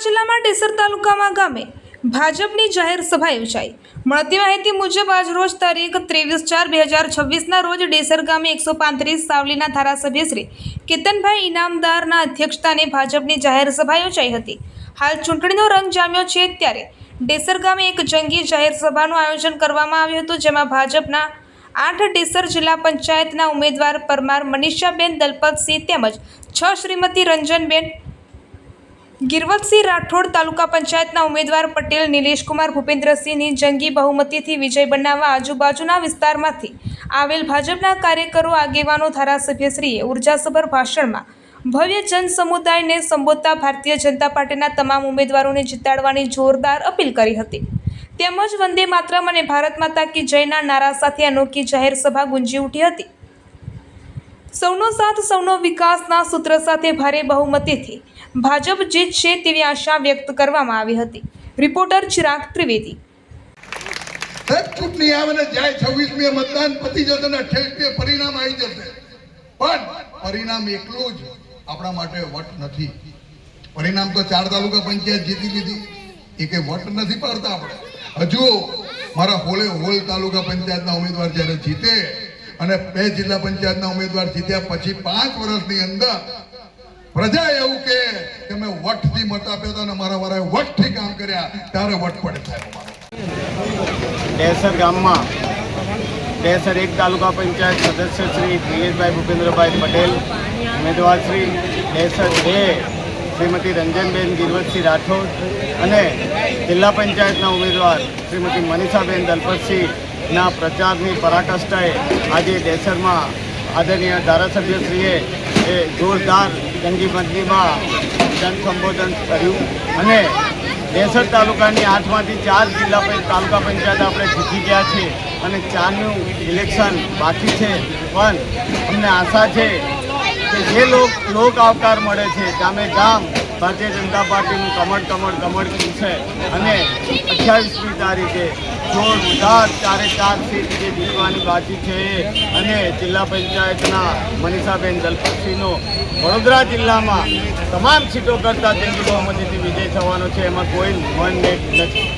જિલ્લામાં ડેસર તાલુકામાં ગામે ભાજપની જાહેર સભા યોજાઈ। મળતી માહિતી મુજબ આજ રોજ તારીખ 23/4/2026ના રોજ ડેસર ગામે 135 સાવલીના ધારાસભ્ય શ્રી કેતનભાઈ ઇનામદારના અધ્યક્ષસ્થાને ભાજપની જાહેર સભા યોજાઈ હતી। હાલ ચૂંટણીનો રંગ જામ્યો છે ત્યારે ડેસર ગામે એક જંગી જાહેર સભાનું આયોજન કરવામાં આવ્યું હતું, જેમાં ભાજપના 8 ડેસર જિલ્લા પંચાયતના ઉમેદવાર પરમાર મનીષાબેન દલપતસિંહ તેમજ 6 શ્રીમતી રંજનબેન ગિરવતસિંહ રાઠોડ, તાલુકા પંચાયતના ઉમેદવાર પટેલ નિલેશકુમાર ભૂપેન્દ્રસિંહની જંગી બહુમતીથી વિજય બનાવવા આજુબાજુના વિસ્તારમાંથી આવેલ ભાજપના કાર્યકરો, આગેવાનો, ધારાસભ્યશ્રીએ ઉર્જાસભર ભાષણમાં ભવ્ય જન સમુદાયને સંબોધતા ભારતીય જનતા પાર્ટીના તમામ ઉમેદવારોને જીતાડવાની જોરદાર અપીલ કરી હતી। તેમજ વંદે માતરમ અને ભારત માતા કી જયના નારા સાથે અનોખી જાહેર સભા ગુંજી ઉઠી હતી। સૌનો સાથ સૌનો વિકાસના સૂત્ર સાથે ભારે બહુમતીથી ભાજપ જીતશે તેવી આશા વ્યક્ત કરવામાં આવી હતી। રિપોર્ટર ચિરાગ ત્રિવેદી। ચૂંટણી આવે ને જાય 26મી મતદાન પતી જશે ને 28મી પરિણામ આવી જશે, પણ પરિણામ એકલું જ આપણા માટે વટ નથી। પરિણામ તો 4 તાલુકા પંચાયત જીતી લીધી, એ કે વટ નથી પાડતા આપણે। હજુ મારા હોલ તાલુકા પંચાયતના ઉમેદવાર જ્યારે જીતે અને 2 જિલ્લા પંચાયતના ઉમેદવાર જીત્યા પછી 5 વર્ષની અંદર પ્રજા એવું કે મેં વટથી મત આપ્યા હતા અને મારા વાળાએ વટથી કામ કર્યા, ત્યારે વટ પડે સાહેબ। ડેસર ગામમાં ડેસર 1 તાલુકા પંચાયત સદસ્ય શ્રી દિનેશભાઈ ભૂપેન્દ્રભાઈ પટેલ, ઉમેદવાર શ્રી ડેસર 2 શ્રીમતી રંજનબેન ગિરવતસિંહ રાઠોડ અને જિલ્લા પંચાયતના ઉમેદવાર શ્રીમતી મનીષાબેન દલપતસિંહના પ્રચારની પરાકાષ્ઠાએ આજે ડેસરમાં આદરણીય ધારાસભ્યશ્રીએ જોરદાર જંગી મંડળીમાં જનસંબોધન કર્યું અને ડેસર તાલુકાની 8માંથી 4 જિલ્લા તાલુકા પંચાયત આપણે જીતી ગયા છે અને 4નું ઇલેક્શન બાકી છે, પણ અમને આશા છે કે જે લોક આવકાર મળે છે ગામે ગામ ભારતીય જનતા પાર્ટીનું કમળ ખીલશે અને 28મી તારીખે જોરદાર 4 સીટ જે જીતવાની બાકી છે અને જિલ્લા પંચાયતના મનીષાબેન દલપતસિંહનો વડોદરા જિલ્લામાં તમામ સીટો કરતાં જંગી બહુમતીથી વિજય થવાનો છે, એમાં કોઈ મન નથી।